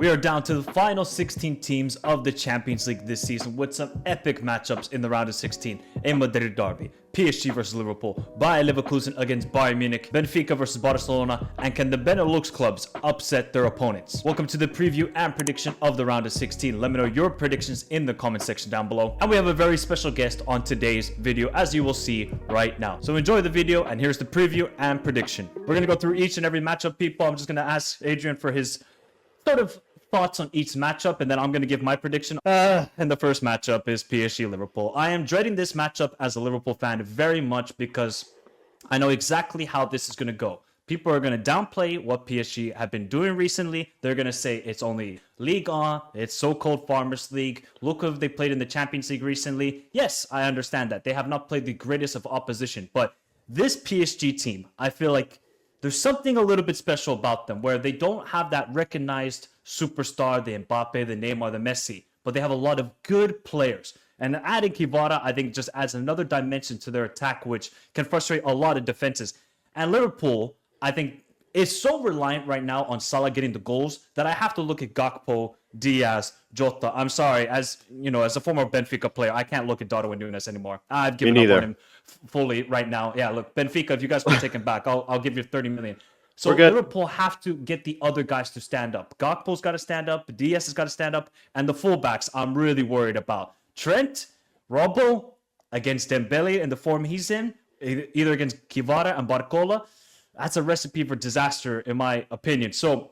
We are down to the final 16 teams of the Champions League this season with some epic matchups in the round of 16. A Madrid derby, PSG versus Liverpool, Bayer Leverkusen against Bayern Munich, Benfica versus Barcelona, and can the Benelux clubs upset their opponents? Welcome to the preview and prediction of the round of 16. Let me know your predictions in the comment section down below. And we have a very special guest on today's video, as you will see right now. So enjoy the video, and here's the preview and prediction. We're going to go through each and every matchup, people. I'm just going to ask Adrian for his sort of thoughts on each matchup, and then I'm going to give my prediction. And the first matchup is PSG Liverpool. I am dreading this matchup as a Liverpool fan very much because I know exactly how this is going to go. People are going to downplay what PSG have been doing recently. They're going to say it's only Ligue 1, it's so-called Farmers League. Look who they played in the Champions League recently. Yes, I understand that. They have not played the greatest of opposition, but this PSG team, I feel like there's something a little bit special about them where they don't have that recognized superstar, the Mbappe, the Neymar, the Messi, but they have a lot of good players. And adding Kvara, I think, just adds another dimension to their attack, which can frustrate a lot of defenses. And Liverpool, I think, is so reliant right now on Salah getting the goals that I have to look at Gakpo, Diaz, Jota. I'm sorry, as you know, as a former Benfica player, I can't look at Darwin Núñez anymore. I've given up on him fully right now. Yeah, look, Benfica, if you guys want to take him back, I'll give you 30 million. So Liverpool have to get the other guys to stand up. Gakpo's got to stand up. Diaz has got to stand up. And the fullbacks, I'm really worried about. Trent, Robbo against Dembele in the form he's in, either against Kvara and Barcola. That's a recipe for disaster, in my opinion. So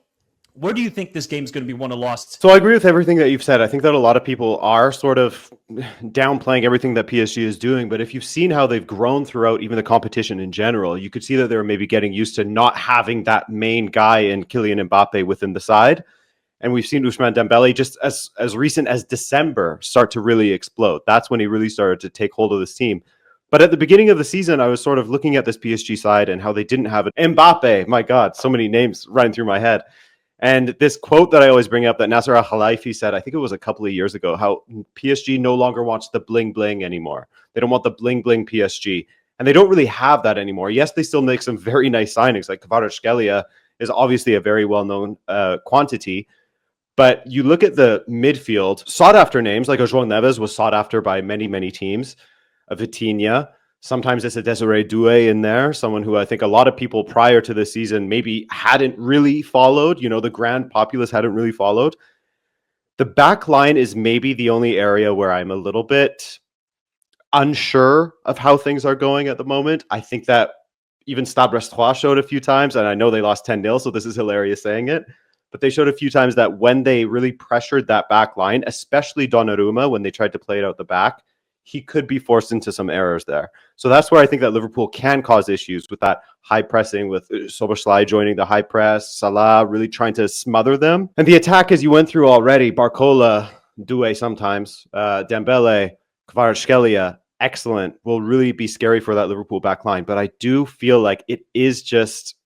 where do you think this game is going to be won or lost? So I agree with everything that you've said. I think that a lot of people are sort of downplaying everything that PSG is doing. But if you've seen how they've grown throughout even the competition in general, you could see that they're maybe getting used to not having that main guy in Kylian Mbappe within the side. And we've seen Ousmane Dembele just as recent as December start to really explode. That's when he really started to take hold of this team. But at the beginning of the season, I was sort of looking at this PSG side and how they didn't have it. Mbappe, my God, so many names running through my head. And this quote that I always bring up that Nasser Al-Khelaifi said, I think it was a couple of years ago, how PSG no longer wants the bling bling anymore. They don't want the bling bling PSG. And they don't really have that anymore. Yes, they still make some very nice signings. Like Kvaratskhelia is obviously a very well-known quantity. But you look at the midfield, sought-after names, like João Neves was sought after by many, many teams. Vitinha. Sometimes it's a Desiree Doué in there, someone who I think a lot of people prior to this season maybe hadn't really followed. You know, the grand populace hadn't really followed. The back line is maybe the only area where I'm a little bit unsure of how things are going at the moment. I think that even Stade Brestois showed a few times, and I know they lost 10-0, so this is hilarious saying it, but they showed a few times that when they really pressured that back line, especially Donnarumma, when they tried to play it out the back, he could be forced into some errors there. So that's where I think that Liverpool can cause issues with that high pressing, with Szoboszlai joining the high press, Salah really trying to smother them. And the attack, as you went through already, Barcola, Doué sometimes, Dembele, Kvaratskhelia, excellent, will really be scary for that Liverpool back line. But I do feel like it is just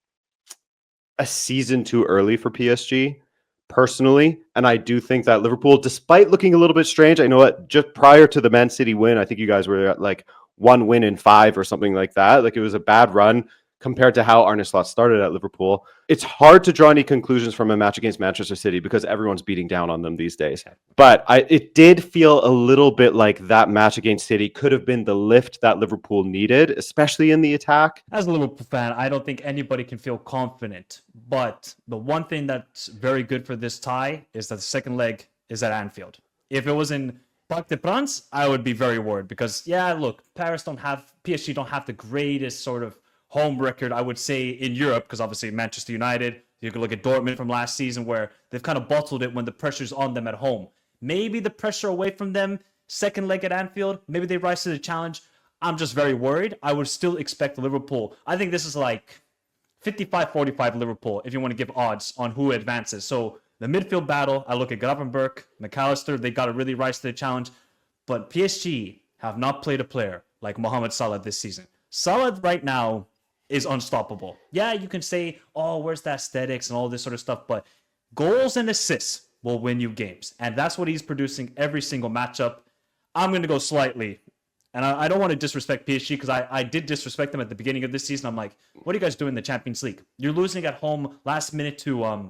a season too early for PSG. Personally, and I do think that Liverpool, despite looking a little bit strange, I know that just prior to the Man City win, I think you guys were at like 1 win in 5 or something like that. Like it was a bad run compared to how Arne Slot started at Liverpool. It's hard to draw any conclusions from a match against Manchester City because everyone's beating down on them these days. But it did feel a little bit like that match against City could have been the lift that Liverpool needed, especially in the attack. As a Liverpool fan, I don't think anybody can feel confident. But the one thing that's very good for this tie is that the second leg is at Anfield. If it was in Parc des Princes, I would be very worried because, yeah, look, PSG don't have the greatest sort of home record, I would say, in Europe, because obviously Manchester United, you can look at Dortmund from last season where they've kind of bottled it when the pressure's on them at home. Maybe the pressure away from them, second leg at Anfield, maybe they rise to the challenge. I'm just very worried. I would still expect Liverpool. I think this is like 55-45 Liverpool, if you want to give odds on who advances. So the midfield battle, I look at Gravenberch, McAllister, they got to really rise to the challenge. But PSG have not played a player like Mohamed Salah this season. Salah right now is unstoppable. Yeah, you can say, oh, where's the aesthetics and all this sort of stuff, but goals and assists will win you games. And that's what he's producing every single matchup. I'm going to go slightly, and I don't want to disrespect PSG because I did disrespect them at the beginning of this season. I'm like, what are you guys doing in the Champions League? You're losing at home last minute to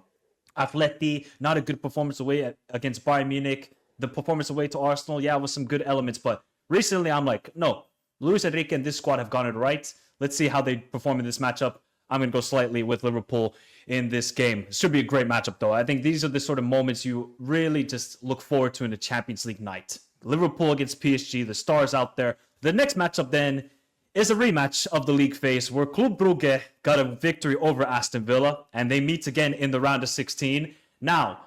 Atleti, not a good performance away against Bayern Munich. The performance away to Arsenal, yeah, with some good elements. But recently, I'm like, no, Luis Enrique and this squad have gotten it right. Let's see how they perform in this matchup. I'm going to go slightly with Liverpool in this game. It should be a great matchup, though. I think these are the sort of moments you really just look forward to in the Champions League night. Liverpool against PSG, the stars out there. The next matchup then is a rematch of the league phase where Club Brugge got a victory over Aston Villa, and they meet again in the round of 16. Now,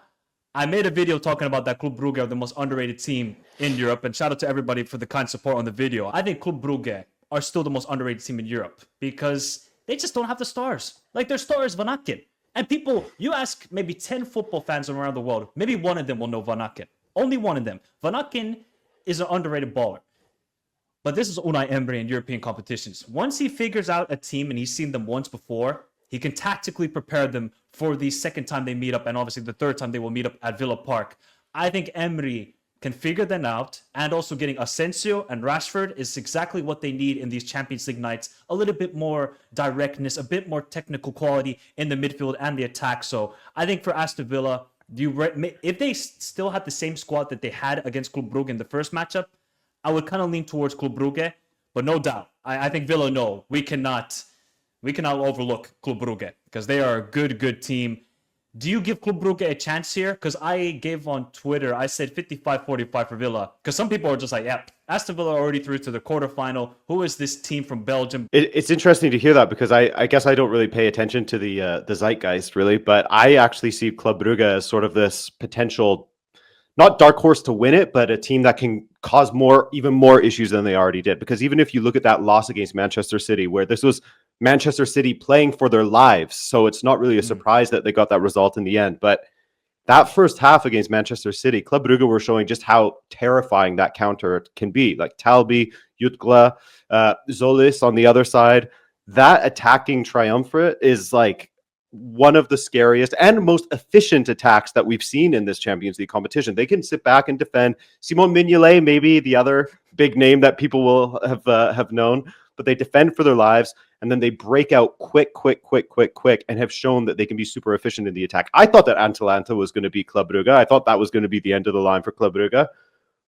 I made a video talking about that Club Brugge are the most underrated team in Europe, and shout out to everybody for the kind support on the video. I think Club Brugge are still the most underrated team in Europe because they just don't have the stars. Like, their star is Van Aken. And people, you ask maybe 10 football fans around the world, maybe one of them will know Van Aken. Only one of them. Van Aken is an underrated baller. But this is Unai Emery in European competitions. Once he figures out a team and he's seen them once before, he can tactically prepare them for the second time they meet up and obviously the third time they will meet up at Villa Park. I think Emery can figure them out, and also getting Asensio and Rashford is exactly what they need in these Champions League nights. A little bit more directness, a bit more technical quality in the midfield and the attack. So I think for Aston Villa, if they still had the same squad that they had against Club Brugge in the first matchup, I would kind of lean towards Club Brugge, but no doubt, I think Villa know we cannot overlook Club Brugge because they are a good team. Do you give Club Brugge a chance here? Because I gave on Twitter, I said 55-45 for Villa. Because some people are just like, yeah, Aston Villa already through to the quarterfinal. Who is this team from Belgium? It's interesting to hear that because I guess I don't really pay attention to the zeitgeist really, but I actually see Club Brugge as sort of this potential, not dark horse to win it, but a team that can cause even more issues than they already did. Because even if you look at that loss against Manchester City, where this was Manchester City playing for their lives, so it's not really a surprise that they got that result in the end. But that first half against Manchester City, Club Brugge were showing just how terrifying that counter can be. Like Talbi, Jutgla, Zolis on the other side. That attacking triumvirate is like one of the scariest and most efficient attacks that we've seen in this Champions League competition. They can sit back and defend. Simon Mignolet, maybe the other big name that people will have known, but they defend for their lives, and then they break out quick, and have shown that they can be super efficient in the attack. I thought that Atalanta was going to be Club Brugge. I thought that was going to be the end of the line for Club Brugge,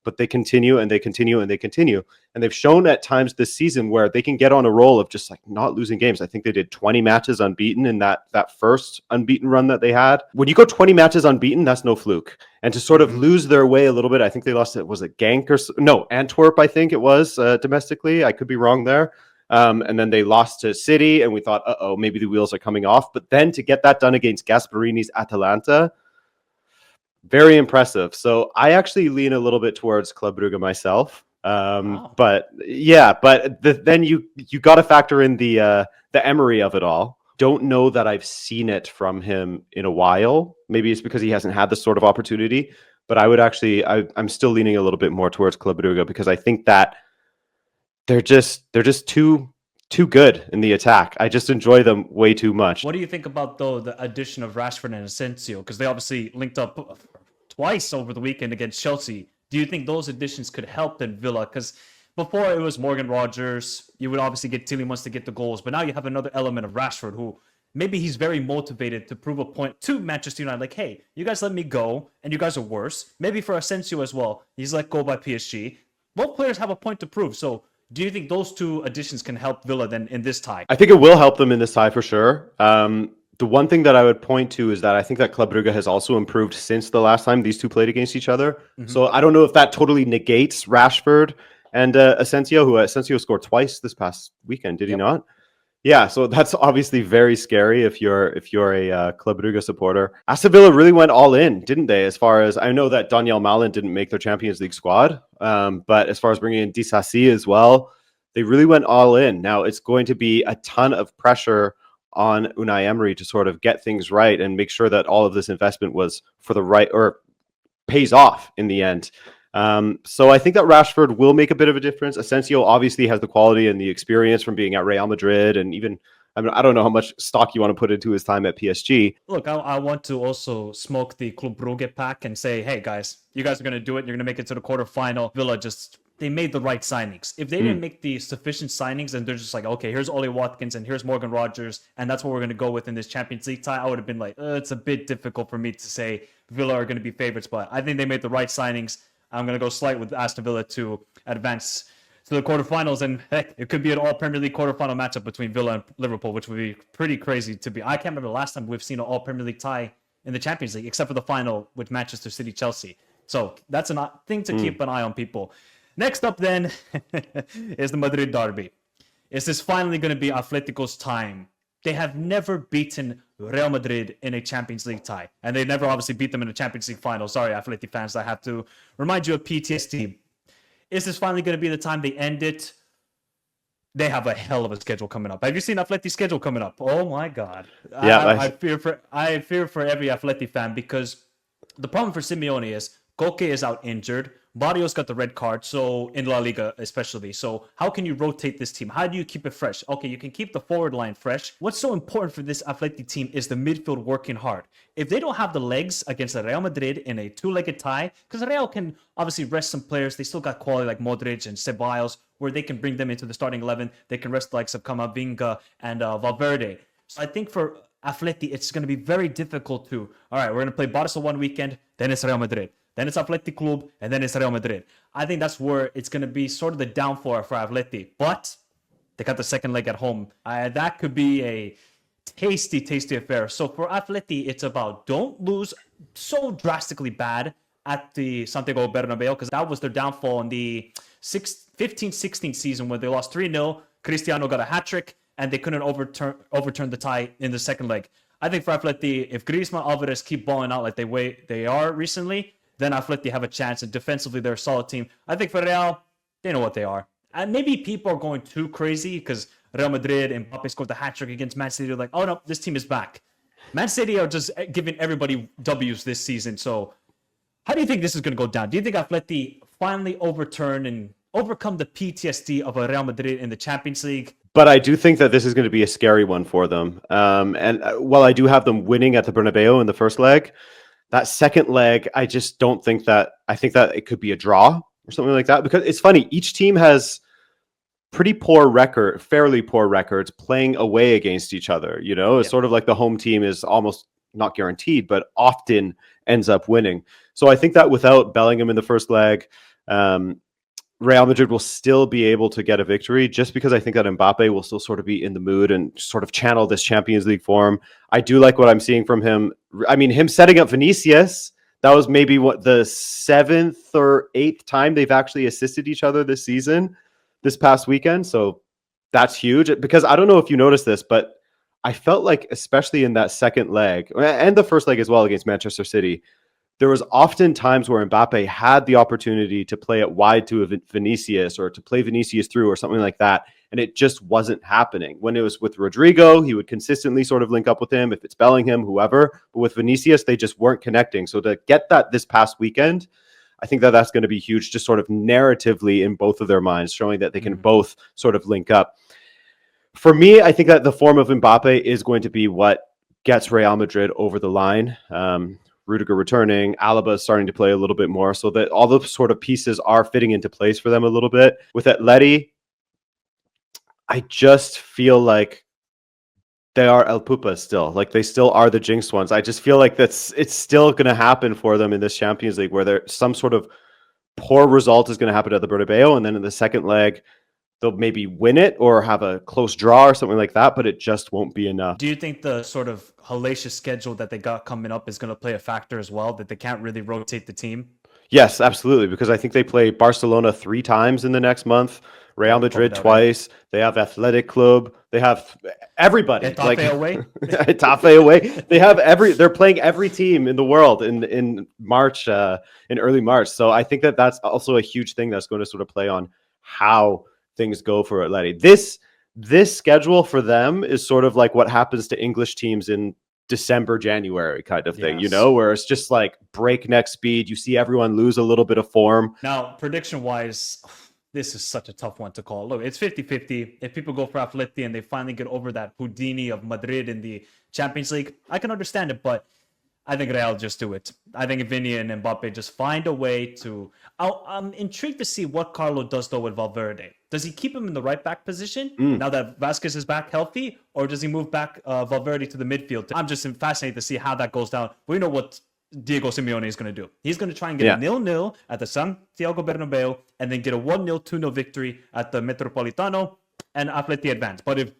but they continue and they continue and they continue. And they've shown at times this season where they can get on a roll of just like not losing games. I think they did 20 matches unbeaten in that first unbeaten run that they had. When you go 20 matches unbeaten, that's no fluke. And to sort of lose their way a little bit, I think they lost it. Was it Genk or no, Antwerp, I think it was domestically. I could be wrong there. And then they lost to City and we thought, maybe the wheels are coming off. But then to get that done against Gasparini's Atalanta, very impressive. So I actually lean a little bit towards Club Brugge myself. Wow. But yeah, then you got to factor in the Emery of it all. Don't know that I've seen it from him in a while. Maybe it's because he hasn't had this sort of opportunity. But I would actually, I'm still leaning a little bit more towards Club Brugge because I think that they're just too good in the attack. I just enjoy them way too much. What do you think about, though, the addition of Rashford and Asensio? Because they obviously linked up twice over the weekend against Chelsea. Do you think those additions could help in Villa? Because before it was Morgan Rogers, you would obviously get Tielemans to get the goals, but now you have another element of Rashford who maybe he's very motivated to prove a point to Manchester United. Like, hey, you guys let me go, and you guys are worse. Maybe for Asensio as well. He's let go by PSG. Both players have a point to prove, so do you think those two additions can help Villa then in this tie? I think it will help them in this tie for sure. The one thing that I would point to is that I think that Club Brugge has also improved since the last time these two played against each other. Mm-hmm. So I don't know if that totally negates Rashford and Asensio, who Asensio scored twice this past weekend, did he not? Yeah, so that's obviously very scary if you're a Club Brugge supporter. Aston Villa really went all in, didn't they? As far as I know that Daniel Malin didn't make their Champions League squad, but as far as bringing in Disasi as well, they really went all in. Now it's going to be a ton of pressure on Unai Emery to sort of get things right and make sure that all of this investment was for the right or pays off in the end. So I think that Rashford will make a bit of a difference. Asensio obviously has the quality and the experience from being at Real Madrid, and even I don't know how much stock you want to put into his time at PSG. Look, I want to also smoke the Club Brugge pack and say, hey guys, you guys are going to do it. You're going to make it to the quarterfinal. Villa just they made the right signings. If they didn't make the sufficient signings and they're just like, okay, here's Ollie Watkins and here's Morgan Rogers, and that's what we're going to go with in this Champions League tie, I would have been like, it's a bit difficult for me to say Villa are going to be favorites, but I think they made the right signings. I'm going to go slight with Aston Villa to advance to the quarterfinals, and heck, it could be an all-Premier League quarterfinal matchup between Villa and Liverpool, which would be pretty crazy to be. I can't remember the last time we've seen an all-Premier League tie in the Champions League, except for the final with Manchester City-Chelsea. So that's a thing to keep an eye on, people. Next up, then, is the Madrid derby. Is this finally going to be Atletico's time? They have never beaten Real Madrid in a Champions League tie. And they never obviously beat them in a Champions League final. Sorry, Atleti fans, I have to remind you of PTSD. Is this finally going to be the time they end it? They have a hell of a schedule coming up. Have you seen Atleti's schedule coming up? Oh my God. Yeah, I fear for every Atleti fan, because the problem for Simeone is Koke is out injured. Barrios got the red card, so in La Liga especially. So how can you rotate this team? How do you keep it fresh? Okay, you can keep the forward line fresh. What's so important for this Atleti team is the midfield working hard. If they don't have the legs against Real Madrid in a two-legged tie, because Real can obviously rest some players. They still got quality like Modric and Ceballos, where they can bring them into the starting 11. They can rest the likes of Camavinga and Valverde. So I think for Atleti, it's going to be very difficult to, all right, we're going to play Barca one weekend, then it's Real Madrid. Then it's Athletic Club, and then it's Real Madrid. I think that's where it's going to be sort of the downfall for Atleti. But they got the second leg at home. That could be a tasty, tasty affair. So for Atleti, it's about don't lose so drastically bad at the Santiago Bernabeu, because that was their downfall in the 15-16 season when they lost 3-0. Cristiano got a hat-trick, and they couldn't overturn the tie in the second leg. I think for Atleti, if Griezmann, Alvarez keep balling out like they are recently, then Atleti have a chance, and defensively they're a solid team. I think for Real, they know what they are. And maybe people are going too crazy because Real Madrid and Mbappe scored the hat-trick against Man City. They're like, oh no, this team is back. Man City are just giving everybody W's this season. So how do you think this is going to go down? Do you think Atleti finally overturn and overcome the PTSD of a Real Madrid in the Champions League? But I do think that this is going to be a scary one for them. And while I do have them winning at the Bernabeu in the first leg, that second leg, I just don't think that. I think that it could be a draw or something like that. Because it's funny, each team has fairly poor records playing away against each other. You know, it's sort of like the home team is almost not guaranteed, but often ends up winning. So I think that without Bellingham in the first leg, Real Madrid will still be able to get a victory, just because I think that Mbappe will still sort of be in the mood and sort of channel this Champions League form. I do like what I'm seeing from him. I mean, him setting up Vinicius, that was maybe the 7th or 8th time they've actually assisted each other this season, this past weekend. So that's huge, because I don't know if you noticed this, but I felt like, especially in that second leg and the first leg as well against Manchester City, there was often times where Mbappe had the opportunity to play it wide to Vinicius, or to play Vinicius through or something like that, and it just wasn't happening. When it was with Rodrigo, he would consistently sort of link up with him, if it's Bellingham, whoever. But with Vinicius, they just weren't connecting. So to get that this past weekend, I think that that's going to be huge, just sort of narratively in both of their minds, showing that they can both sort of link up. For me, I think that the form of Mbappe is going to be what gets Real Madrid over the line. Rudiger returning, Alaba is starting to play a little bit more, so that all the sort of pieces are fitting into place for them a little bit. With Atleti, I just feel like they are El Pupa still. Like, they still are the jinxed ones. I just feel like it's still going to happen for them in this Champions League, where there some sort of poor result is going to happen at the Bernabeu, and then in the second leg, they'll maybe win it or have a close draw or something like that, but it just won't be enough. Do you think the sort of hellacious schedule that they got coming up is going to play a factor as well, that they can't really rotate the team? Yes, absolutely, because I think they play Barcelona 3 times in the next month, Real Madrid twice, they have Athletic Club, they have everybody. Getafe away? Getafe away. They're playing every team in the world in March, in early March. So I think that that's also a huge thing that's going to sort of play on how things go for Atleti. This schedule for them is sort of like what happens to English teams in December, January kind of thing, you know, where it's just like breakneck speed. You see everyone lose a little bit of form. Now, prediction-wise, this is such a tough one to call. Look, it's 50-50. If people go for Atleti and they finally get over that Houdini of Madrid in the Champions League, I can understand it, but I think Real just do it. I think Vinny and Mbappe just find a way to... I'm intrigued to see what Carlo does, though, with Valverde. Does he keep him in the right back position now that Vasquez is back healthy? Or does he move back Valverde to the midfield? I'm just fascinated to see how that goes down. We know what Diego Simeone is going to do. He's going to try and get a 0-0 at the Santiago Bernabeu and then get a 1-0, 2-0 victory at the Metropolitano and Atleti advance. But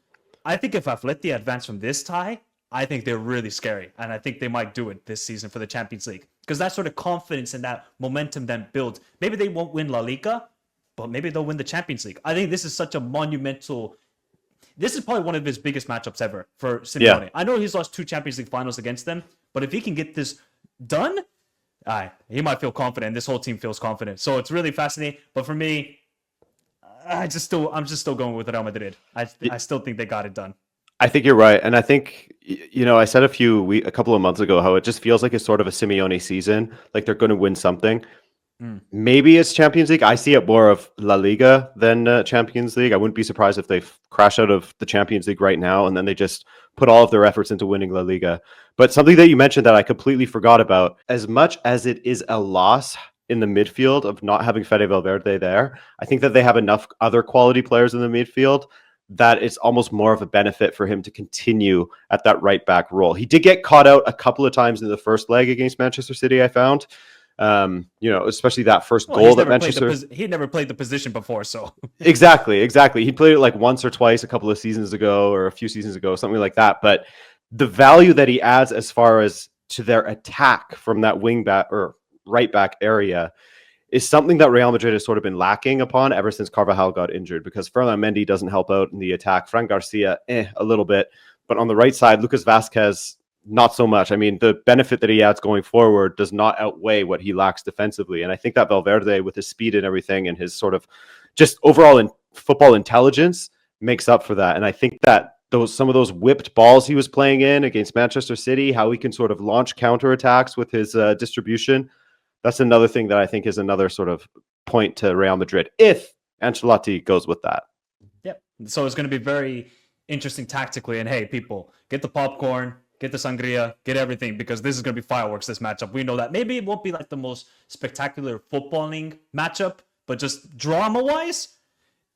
I think if Atleti advance from this tie, I think they're really scary. And I think they might do it this season for the Champions League. Because that sort of confidence and that momentum then builds. Maybe they won't win La Liga, but maybe they'll win the Champions League. I think this is such a monumental... This is probably one of his biggest matchups ever for Simeone. Yeah. I know he's lost 2 Champions League finals against them, but if he can get this done, he might feel confident. This whole team feels confident. So it's really fascinating. But for me, I'm just still going with Real Madrid. I still think they got it done. I think you're right. And I think, I said a couple of months ago how it just feels like it's sort of a Simeone season, like they're going to win something. Maybe it's Champions League. I see it more of La Liga than Champions League. I wouldn't be surprised if they crash out of the Champions League right now and then they just put all of their efforts into winning La Liga. But something that you mentioned that I completely forgot about, as much as it is a loss in the midfield of not having Fede Valverde there, I think that they have enough other quality players in the midfield that it's almost more of a benefit for him to continue at that right back role. He did get caught out a couple of times in the first leg against Manchester City, I found. Especially that first goal that Manchester... He never played the position before, so... Exactly. He played it like once or twice a couple of seasons ago or a few seasons ago, something like that. But the value that he adds as far as to their attack from that wing back or right back area is something that Real Madrid has sort of been lacking upon ever since Carvajal got injured, because Ferland Mendy doesn't help out in the attack. Fran Garcia, a little bit. But on the right side, Lucas Vasquez, not so much. I mean, the benefit that he adds going forward does not outweigh what he lacks defensively. And I think that Valverde, with his speed and everything and his sort of just overall football intelligence, makes up for that. And I think that some of those whipped balls he was playing in against Manchester City, how he can sort of launch counterattacks with his distribution, that's another thing that I think is another sort of point to Real Madrid, if Ancelotti goes with that. Yep. So it's going to be very interesting tactically. And hey, people, get the popcorn, get the sangria, get everything, because this is going to be fireworks, this matchup. We know that. Maybe it won't be like the most spectacular footballing matchup, but just drama-wise,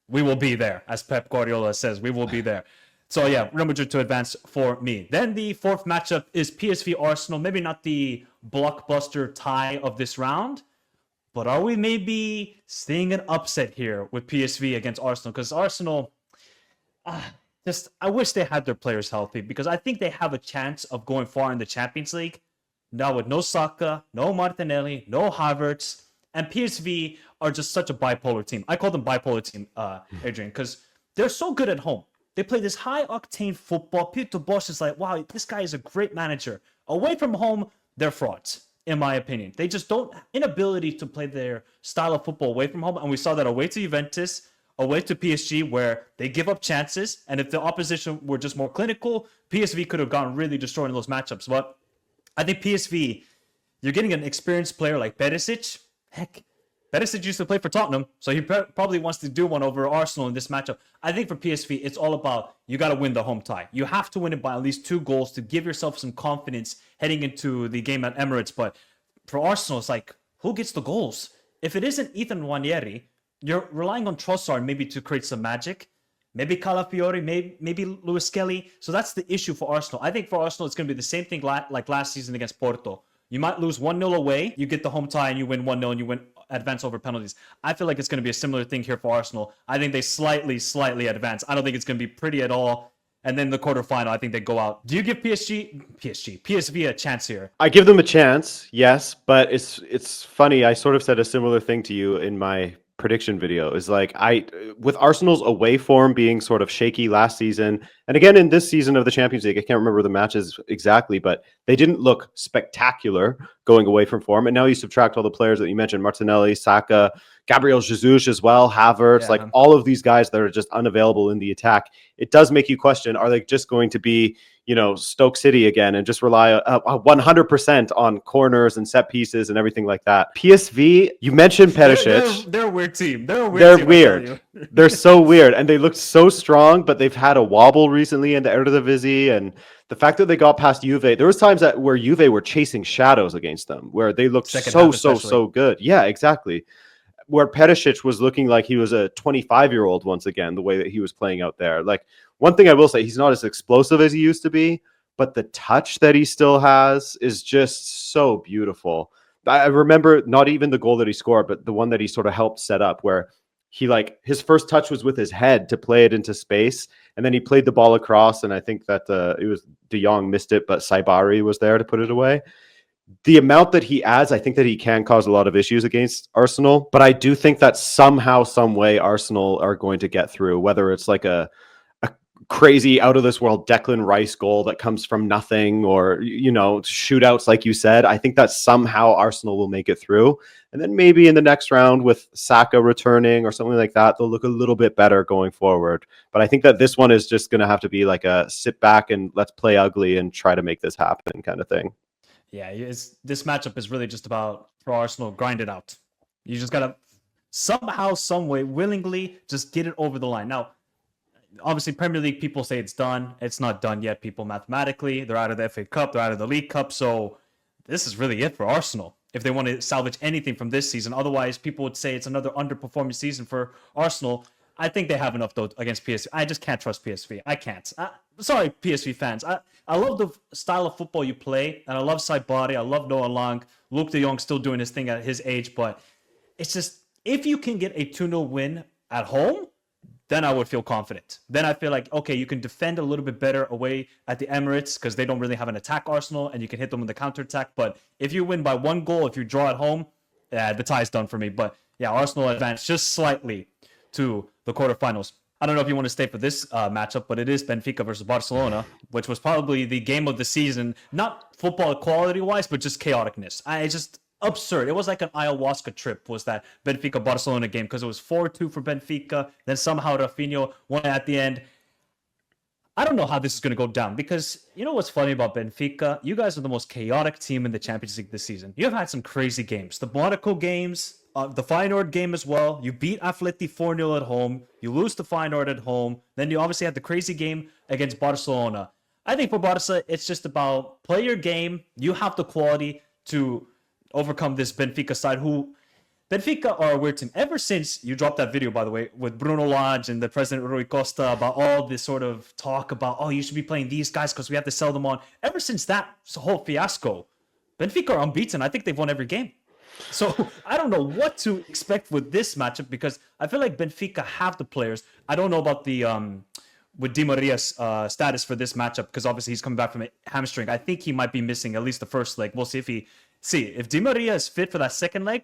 we will be there. As Pep Guardiola says, we will be there. So yeah, Real Madrid to advance for me. Then the fourth matchup is PSV Arsenal. Maybe not the blockbuster tie of this round, but are we maybe seeing an upset here with PSV against Arsenal? Because Arsenal, I wish they had their players healthy, because I think they have a chance of going far in the Champions League. Now with no Saka, no Martinelli, no Havertz, and PSV are just such a bipolar team. I call them bipolar team, Adrian, because they're so good at home. They play this high-octane football. Peter Bosz is like, wow, this guy is a great manager. Away from home, they're frauds, in my opinion. They just don't, inability to play their style of football away from home. And we saw that away to Juventus, away to PSG, where they give up chances. And if the opposition were just more clinical, PSV could have gone really destroying those matchups. But I think PSV, you're getting an experienced player like Perisic. Heck, Perisic used to play for Tottenham, so he probably wants to do one over Arsenal in this matchup. I think for PSV, it's all about, you got to win the home tie. You have to win it by at least 2 goals to give yourself some confidence heading into the game at Emirates. But for Arsenal, it's like, who gets the goals? If it isn't Ethan Nwaneri, you're relying on Trossard maybe to create some magic. Maybe Calafiori, maybe Lewis Kelly. So that's the issue for Arsenal. I think for Arsenal, it's going to be the same thing like last season against Porto. You might lose 1-0 away, you get the home tie, and you win 1-0, and you win advance over penalties. I feel like it's going to be a similar thing here for Arsenal. I think they slightly advance. I don't think it's going to be pretty at all. And then the quarterfinal, I think they go out. Do you give PSV a chance here? I give them a chance, yes, but it's funny. I sort of said a similar thing to you in my prediction video. Is like, with Arsenal's away form being sort of shaky last season, and again in this season of the Champions League, I can't remember the matches exactly, but they didn't look spectacular going away from form. And now you subtract all the players that you mentioned, Martinelli, Saka, Gabriel Jesus as well, Havertz, like all of these guys that are just unavailable in the attack. It does make you question, are they just going to be, Stoke City again and just rely 100% on corners and set pieces and everything like that? PSV, you mentioned Perisic. They're a weird team. They're weird. They're so weird, and they looked so strong, but they've had a wobble recently in the Eredivisie, and the fact that they got past Juve, there was times where Juve were chasing shadows against them, where they looked Second so, half, so, especially. so good. Yeah, exactly. Where Perisic was looking like he was a 25-year-old once again, the way that he was playing out there. Like, one thing I will say, he's not as explosive as he used to be, but the touch that he still has is just so beautiful. I remember not even the goal that he scored, but the one that he sort of helped set up, where he, like, his first touch was with his head to play it into space, and then he played the ball across, and I think that it was De Jong missed it, but Saibari was there to put it away. The amount that he adds, I think that he can cause a lot of issues against Arsenal, but I do think that somehow, some way, Arsenal are going to get through, whether it's like a crazy out of this world Declan Rice goal that comes from nothing, or, you know, shootouts like you said. I think that somehow Arsenal will make it through, and then maybe in the next round with Saka returning or something like that, they'll look a little bit better going forward. But I think that this one is just going to have to be like a sit back and let's play ugly and try to make this happen kind of thing. Yeah, this matchup is really just about, for Arsenal, grind it out. You just gotta somehow, some way, willingly just get it over the line. Now, obviously, Premier League people say it's done. It's not done yet, people, mathematically. They're out of the FA Cup. They're out of the League Cup. So this is really it for Arsenal if they want to salvage anything from this season. Otherwise, people would say it's another underperforming season for Arsenal. I think they have enough, though, against PSV. I just can't trust PSV. I can't. Sorry, PSV fans. I love the style of football you play, and I love Saibari. I love Noah Lang. Luke de Jong still doing his thing at his age, but it's just, if you can get a 2-0 win at home, then I would feel confident. Then I feel like, okay, you can defend a little bit better away at the Emirates because they don't really have an attack Arsenal, and you can hit them with the counterattack. But if you win by 1 goal, if you draw at home, the tie's done for me. But yeah, Arsenal advanced just slightly to the quarterfinals. I don't know if you want to stay for this matchup, but it is Benfica versus Barcelona, which was probably the game of the season. Not football quality-wise, but just chaoticness. It's just absurd. It was like an ayahuasca trip, was that Benfica-Barcelona game, because it was 4-2 for Benfica. Then somehow Rafinha won at the end. I don't know how this is going to go down, because you know what's funny about Benfica? You guys are the most chaotic team in the Champions League this season. You have had some crazy games. The Monaco games, the Feyenoord game as well. You beat Atleti 4-0 at home. You lose to Feyenoord at home. Then you obviously had the crazy game against Barcelona. I think for Barca, it's just about play your game. You have the quality to overcome this Benfica side, who... Benfica are a weird team. Ever since you dropped that video, by the way, with Bruno Lage and the president Rui Costa about all this sort of talk about, oh, you should be playing these guys because we have to sell them on. Ever since that whole fiasco, Benfica are unbeaten. I think they've won every game. So I don't know what to expect with this matchup, because I feel like Benfica have the players. I don't know about the with Di Maria's status for this matchup, because obviously he's coming back from a hamstring. I think he might be missing at least the first leg. We'll see if Di Maria is fit for that second leg.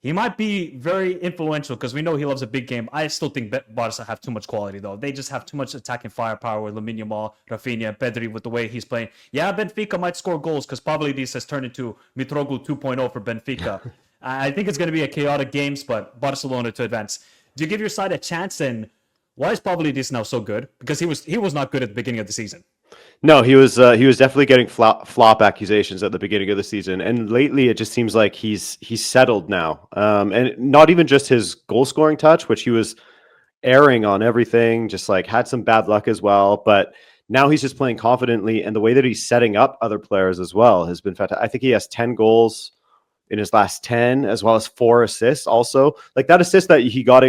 He might be very influential, because we know he loves a big game. I still think Barca have too much quality, though. They just have too much attacking firepower with Lamine Yamal, Rafinha, Pedri, with the way he's playing. Yeah, Benfica might score goals, because probably this has turned into Mitroglou 2.0 for Benfica. I think it's going to be a chaotic games, but Barcelona to advance. Do you give your side a chance? And why is Pavlidis now so good? Because he was not good at the beginning of the season. No, he was definitely getting flop accusations at the beginning of the season, and lately it just seems like he's settled now, and not even just his goal scoring touch, which he was erring on everything, just like had some bad luck as well. But now he's just playing confidently, and the way that he's setting up other players as well has been fantastic. I think he has 10 goals in his last 10, as well as 4 assists. Also, like that assist that he got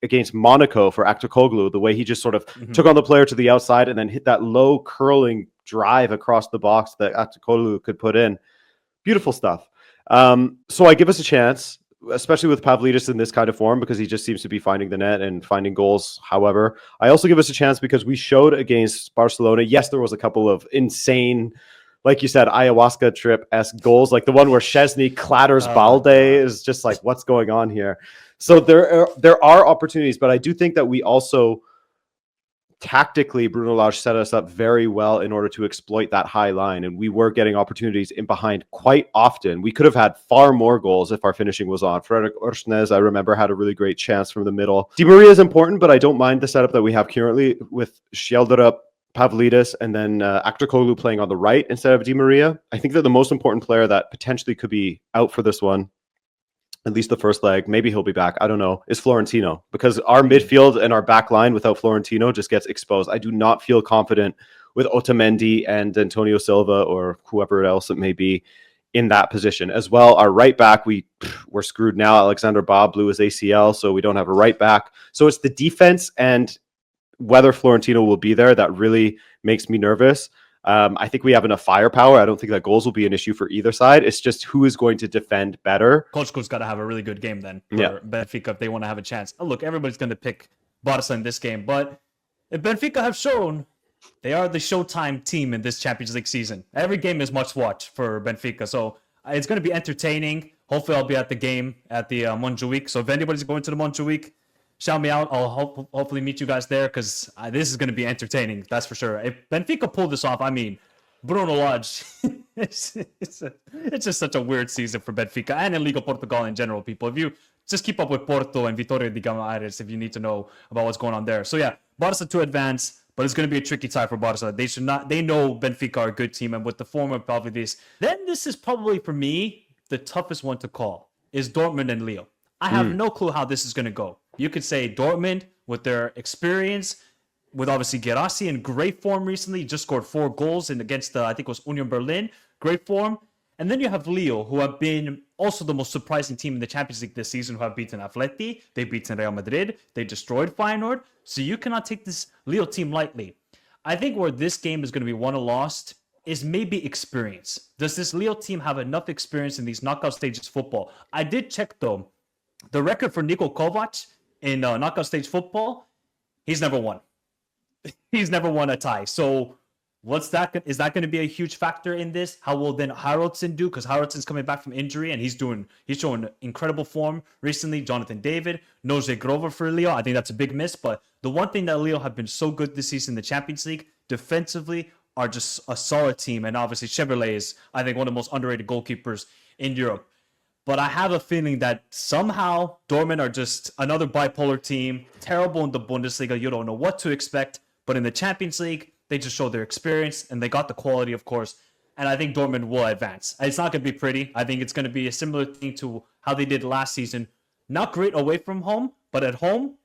against Monaco for Aktoglu, the way he just sort of took on the player to the outside and then hit that low curling drive across the box that Aktoglu could put in. Beautiful stuff. So I give us a chance, especially with Pavlidis in this kind of form, because he just seems to be finding the net and finding goals. However, I also give us a chance because we showed against Barcelona. Yes, there was a couple of insane, like you said, ayahuasca trip-esque goals, like the one where Szczesny clatters Balde is just like, what's going on here? So there are opportunities, but I do think that we also tactically, Bruno Lage set us up very well in order to exploit that high line, and we were getting opportunities in behind quite often. We could have had far more goals if our finishing was on. Frederic Orsnes, I remember, had a really great chance from the middle. Di Maria is important, but I don't mind the setup that we have currently with Sjelderup, Pavlidis, and then Aktoglu playing on the right instead of Di Maria. I think that the most important player that potentially could be out for this one at least the first leg. Maybe he'll be back. I don't know. Is Florentino, because our midfield and our back line without Florentino just gets exposed. I do not feel confident with Otamendi and Antonio Silva or whoever else it may be in that position as well. Our right back, we're screwed now. Alexander Bob blew his ACL, so we don't have a right back. So it's the defense and whether Florentino will be there that really makes me nervous. I think we have enough firepower. I don't think that goals will be an issue for either side. It's just who is going to defend better. Kočko's got to have a really good game then for Benfica if they want to have a chance. Oh, look, everybody's going to pick Barca in this game, but if Benfica have shown they are the Showtime team in this Champions League season, every game is much watch for Benfica, so it's going to be entertaining. Hopefully, I'll be at the game at the Montjuic. So if anybody's going to the Montjuic, shout me out. I'll hopefully meet you guys there because this is going to be entertaining. That's for sure. If Benfica pull this off, I mean, Bruno Lage, it's just such a weird season for Benfica and in Liga Portugal in general, people. If you just keep up with Porto and Vitória de Guimarães, if you need to know about what's going on there. So yeah, Barca to advance, but it's going to be a tricky tie for Barca. They know Benfica are a good team, and with the form of probably this, then this is probably for me the toughest one to call is Dortmund and Lille. I have no clue how this is going to go. You could say Dortmund with their experience, with obviously Guirassy in great form recently, just scored 4 goals against I think it was Union Berlin, great form. And then you have Lille, who have been also the most surprising team in the Champions League this season, who have beaten Atleti, they've beaten Real Madrid, they destroyed Feyenoord. So you cannot take this Lille team lightly. I think where this game is going to be won or lost is maybe experience. Does this Lille team have enough experience in these knockout stages football? I did check though, the record for Niko Kovac in knockout stage football, he's never won. He's never won a tie. So is that going to be a huge factor in this? How will then Haraldson do? Because Haraldson's coming back from injury and he's showing incredible form recently. Jonathan David, Noje Grover for Lille. I think that's a big miss. But the one thing that Lille have been so good this season in the Champions League, defensively, are just a solid team. And obviously Chevrolet is, I think, one of the most underrated goalkeepers in Europe. But I have a feeling that somehow Dortmund are just another bipolar team, terrible in the Bundesliga. You don't know what to expect. But in the Champions League, they just showed their experience and they got the quality, of course. And I think Dortmund will advance. It's not going to be pretty. I think it's going to be a similar thing to how they did last season. Not great away from home, but at home,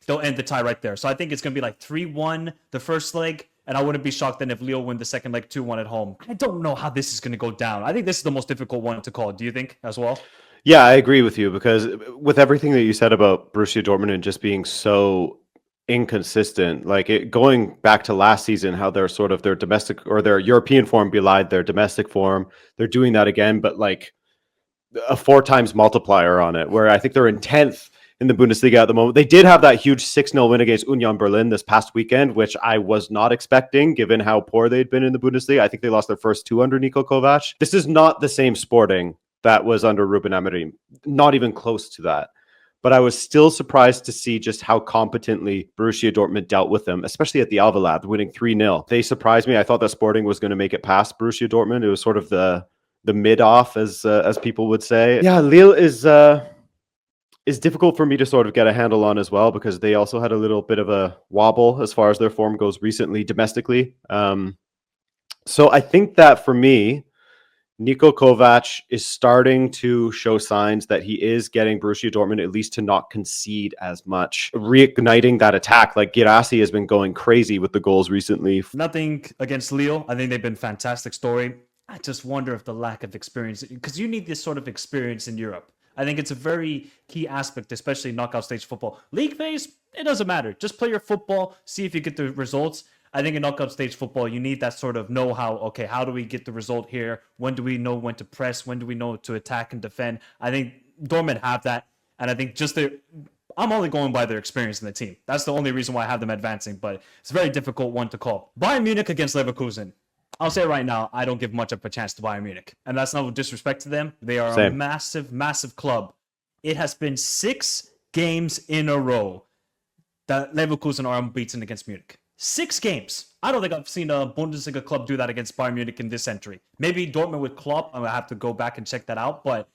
they'll end the tie right there. So I think it's going to be like 3-1 the first leg. And I wouldn't be shocked then if Lille win the second leg 2-1 at home. I don't know how this is going to go down. I think this is the most difficult one to call. Do you think as well? Yeah, I agree with you because with everything that you said about Borussia Dortmund and just being so inconsistent, going back to last season, how their domestic or their European form belied their domestic form. They're doing that again, but like a 4 times multiplier on it, where I think they're in 10th in the Bundesliga at the moment. They did have that huge 6-0 win against Union Berlin this past weekend, which I was not expecting given how poor they'd been in the Bundesliga. I think they lost their first 2 under Niko Kovac. This is not the same Sporting that was under Ruben Amorim. Not even close to that. But I was still surprised to see just how competently Borussia Dortmund dealt with them, especially at the Alvalade, winning 3-0. They surprised me. I thought that Sporting was going to make it past Borussia Dortmund. It was sort of the mid-off, as people would say. Yeah, Lille is difficult for me to sort of get a handle on as well, because they also had a little bit of a wobble as far as their form goes recently domestically. So I think that for me, Niko Kovac is starting to show signs that he is getting Borussia Dortmund at least to not concede as much, reigniting that attack. Like Guirassy has been going crazy with the goals recently. Nothing against Lille. I think they've been fantastic story. I just wonder if the lack of experience, because you need this sort of experience in Europe. I think it's a very key aspect, especially knockout stage football. League phase, it doesn't matter. Just play your football, see if you get the results. I think in knockout stage football, you need that sort of know-how. Okay, how do we get the result here? When do we know when to press? When do we know to attack and defend? I think Dortmund have that. And I think I'm only going by their experience in the team. That's the only reason why I have them advancing. But it's a very difficult one to call. Bayern Munich against Leverkusen. I'll say right now, I don't give much of a chance to Bayern Munich. And that's no disrespect to them. They are a massive, massive club. It has been 6 games in a row that Leverkusen are unbeaten against Munich. 6 games. I don't think I've seen a Bundesliga club do that against Bayern Munich in this century. Maybe Dortmund with Klopp. I'm going to have to go back and check that out. But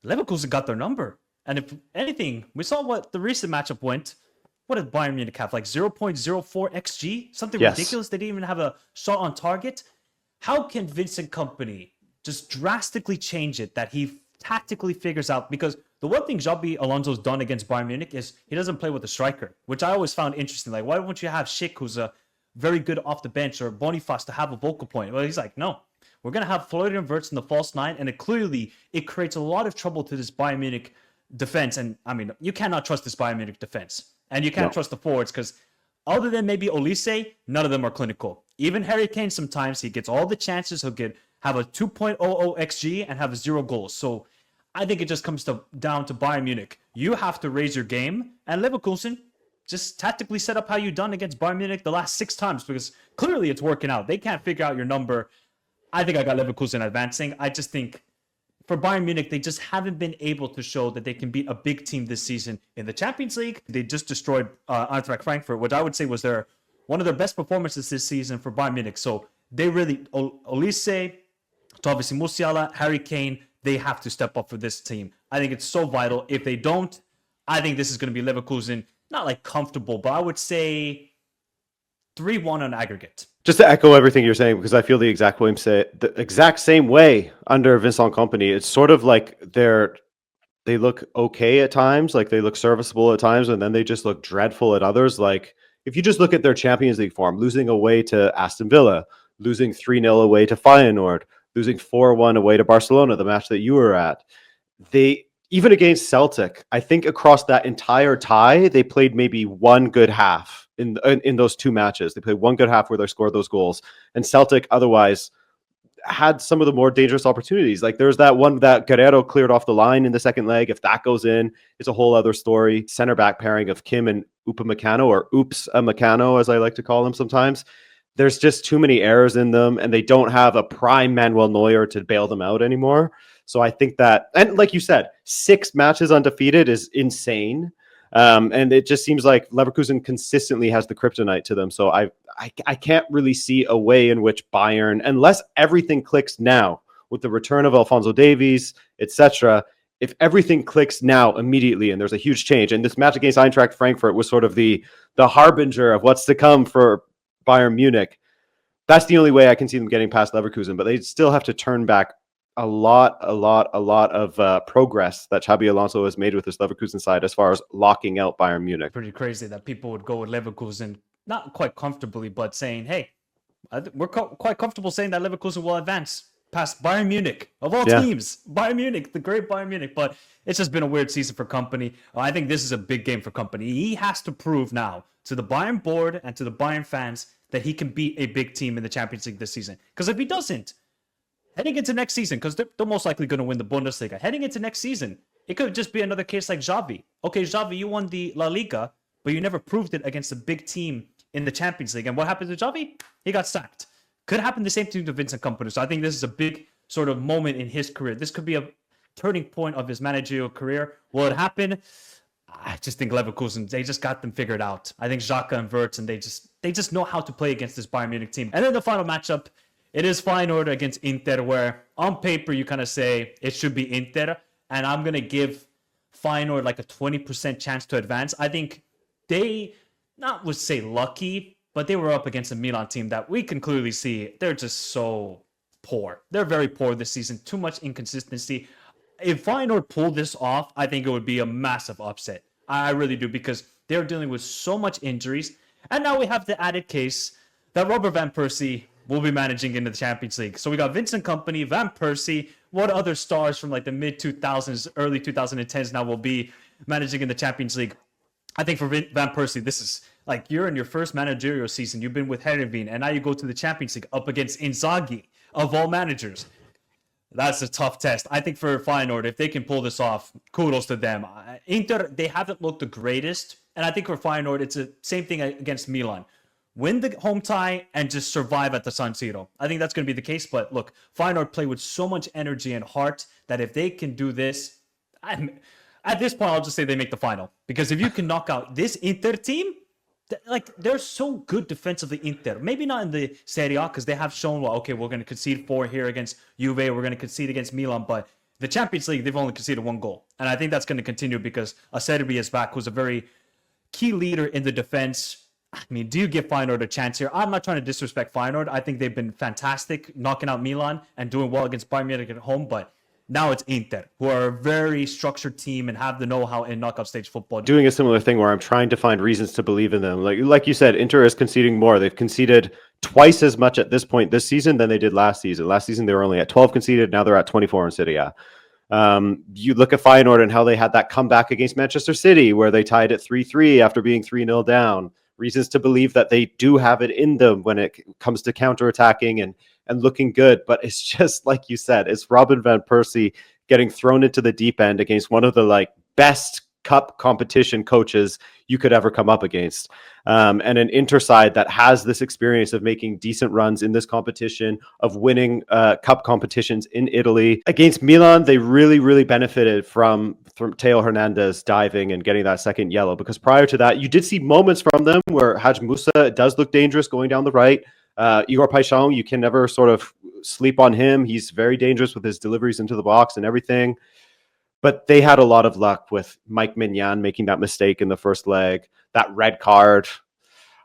Leverkusen got their number. And if anything, we saw what the recent matchup went. What did Bayern Munich have? Like 0.04 XG? Something ridiculous. They didn't even have a shot on target. How can Vincent Kompany just drastically change it that he tactically figures out? Because the one thing Xabi Alonso's done against Bayern Munich is he doesn't play with a striker, which I always found interesting. Like, why won't you have Schick, who's a very good off the bench, or Boniface to have a vocal point? Well, he's like, no, we're going to have Florian Wirtz in the false nine, and it creates a lot of trouble to this Bayern Munich defense. And I mean, you cannot trust this Bayern Munich defense, and you can't trust the forwards because other than maybe Olise, none of them are clinical. Even Harry Kane, sometimes he gets all the chances. He'll have a 2.00 XG and have 0 goals. So I think it just comes down to Bayern Munich. You have to raise your game, and Leverkusen just tactically set up how you done against Bayern Munich the last 6 times, because clearly it's working out. They can't figure out your number. I think I got Leverkusen advancing. I just think for Bayern Munich, they just haven't been able to show that they can beat a big team this season in the Champions League. They just destroyed Eintracht Frankfurt, which I would say was one of their best performances this season for Bayern Munich. So they really, Olise, obviously Musiala, Harry Kane, they have to step up for this team. I think it's so vital. If they don't, I think this is going to be Leverkusen, not like comfortable, but I would say 3-1 on aggregate. Just to echo everything you're saying, because I feel the exact same way under Vincent Kompany. It's sort of like they look okay at times, like they look serviceable at times, and then they just look dreadful at others. Like if you just look at their Champions League form, losing away to Aston Villa, losing 3-0 away to Feyenoord, losing 4-1 away to Barcelona, the match that you were at. They, even against Celtic, I think across that entire tie, they played maybe one good half in those 2 matches. They played one good half where they scored those goals. And Celtic otherwise had some of the more dangerous opportunities. Like there's that one that Guerrero cleared off the line in the second leg. If that goes in, it's a whole other story. Center back pairing of Kim and Upamecano, or Oops Meccano, as I like to call him sometimes. There's just too many errors in them, and they don't have a prime Manuel Neuer to bail them out anymore. So I think that, and like you said, 6 matches undefeated is insane. And it just seems like Leverkusen consistently has the kryptonite to them. So I can't really see a way in which Bayern, unless everything clicks now with the return of Alphonso Davies, etc. If everything clicks now immediately and there's a huge change, and this match against Eintracht Frankfurt was sort of the harbinger of what's to come for Bayern Munich, that's the only way I can see them getting past Leverkusen. But they still have to turn back a lot of progress that Xabi Alonso has made with this Leverkusen side as far as locking out Bayern Munich. Pretty crazy that people would go with Leverkusen, not quite comfortably, but saying, hey, we're quite comfortable saying that Leverkusen will advance past Bayern Munich, of all teams. Bayern Munich, the great Bayern Munich. But it's just been a weird season for Kompany. I think this is a big game for Kompany. He has to prove now to the Bayern board and to the Bayern fans that he can beat a big team in the Champions League this season. Because if he doesn't, heading into next season, because they're most likely going to win the Bundesliga, heading into next season, it could just be another case like Xavi. Okay, Xavi, you won the La Liga, but you never proved it against a big team in the Champions League. And what happened to Xavi? He got sacked. Could happen the same thing to Vincent Kompany. So I think this is a big sort of moment in his career. This could be a turning point of his managerial career. Will it happen? I just think Leverkusen, they just got them figured out. I think Xhaka and Wirtz, and they just know how to play against this Bayern Munich team. And then the final matchup, it is Feyenoord against Inter, where on paper you kind of say it should be Inter, and I'm going to give Feyenoord like a 20% chance to advance. I think they, not would say lucky, but they were up against a Milan team that we can clearly see they're just so poor. They're very poor this season. Too much inconsistency. If Feyenoord pulled this off, I think it would be a massive upset. I really do, because they're dealing with so much injuries. And now we have the added case that Robert Van Persie will be managing into the Champions League. So we got Vincent Kompany, Van Persie. What other stars from like the mid-2000s, early 2010s now will be managing in the Champions League? I think for Van Persie, this is like you're in your first managerial season. You've been with Heerenveen, and now you go to the Champions League up against Inzaghi, of all managers. That's a tough test. I think for Feyenoord, if they can pull this off, kudos to them. Inter, they haven't looked the greatest. And I think for Feyenoord, it's the same thing against Milan. Win the home tie and just survive at the San Siro. I think that's going to be the case. But look, Feyenoord play with so much energy and heart that if they can do this, at this point, I'll just say they make the final. Because if you can knock out this Inter team, like they're so good defensively, Inter. Maybe not in the Serie A, because they have shown, well, okay, we're going to concede 4 here against Juve. We're going to concede against Milan. But the Champions League, they've only conceded 1 goal. And I think that's going to continue because Acerbi is back, who's a very key leader in the defense. I mean, do you give Feyenoord a chance here? I'm not trying to disrespect Feyenoord. I think they've been fantastic, knocking out Milan and doing well against Bayern Munich at home. But Now it's Inter, who are a very structured team and have the know-how in knockout stage football. Doing a similar thing where I'm trying to find reasons to believe in them. Like you said, Inter is conceding more. They've conceded twice as much at this point this season than they did last season. Last season they were only at 12 conceded. Now they're at 24 in Serie A. You look at Feyenoord and how they had that comeback against Manchester City where they tied it 3-3 after being 3-0 down. Reasons to believe that they do have it in them when it comes to counterattacking and looking good. But it's just like you said, it's Robin van Persie getting thrown into the deep end against one of the best cup competition coaches you could ever come up against. And an Inter side that has this experience of making decent runs in this competition, of winning cup competitions in Italy. Against Milan, they really, really benefited from Theo Hernandez diving and getting that second yellow, because prior to that, you did see moments from them where Haj Musa does look dangerous going down the right. Igor Paixão, you can never sort of sleep on him. He's very dangerous with his deliveries into the box and everything. But they had a lot of luck with Mike Mignon making that mistake in the first leg, that red card.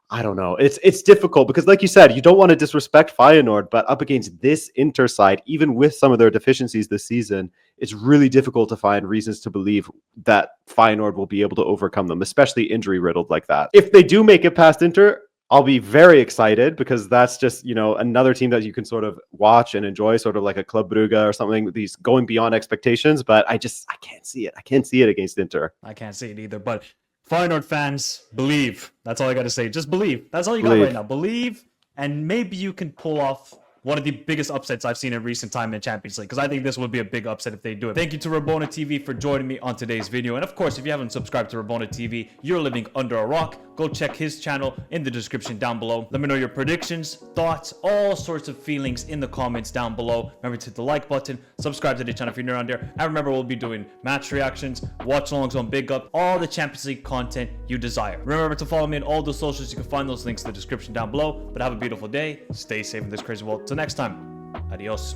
I don't know. It's difficult because, like you said, you don't want to disrespect Feyenoord, but up against this Inter side, even with some of their deficiencies this season, it's really difficult to find reasons to believe that Feyenoord will be able to overcome them, especially injury-riddled like that. If they do make it past Inter, I'll be very excited because that's just, another team that you can sort of watch and enjoy, sort of like a Club Brugge or something with these going beyond expectations. But I can't see it. I can't see it against Inter. I can't see it either. But Feyenoord fans, believe. That's all I got to say. Just believe. That's all you got right now. Believe, and maybe you can pull off one of the biggest upsets I've seen in recent time in Champions League, because I think this would be a big upset if they do it. Thank you to Rabona TV for joining me on today's video. And of course, if you haven't subscribed to Rabona TV, you're living under a rock. Go check his channel in the description down below. Let me know your predictions, thoughts, all sorts of feelings in the comments down below. Remember to hit the like button, subscribe to the channel if you're new around here. And remember, we'll be doing match reactions, watch alongs on Big Up, all the Champions League content you desire. Remember to follow me on all the socials. You can find those links in the description down below. But have a beautiful day. Stay safe in this crazy world. Till next time. Adios.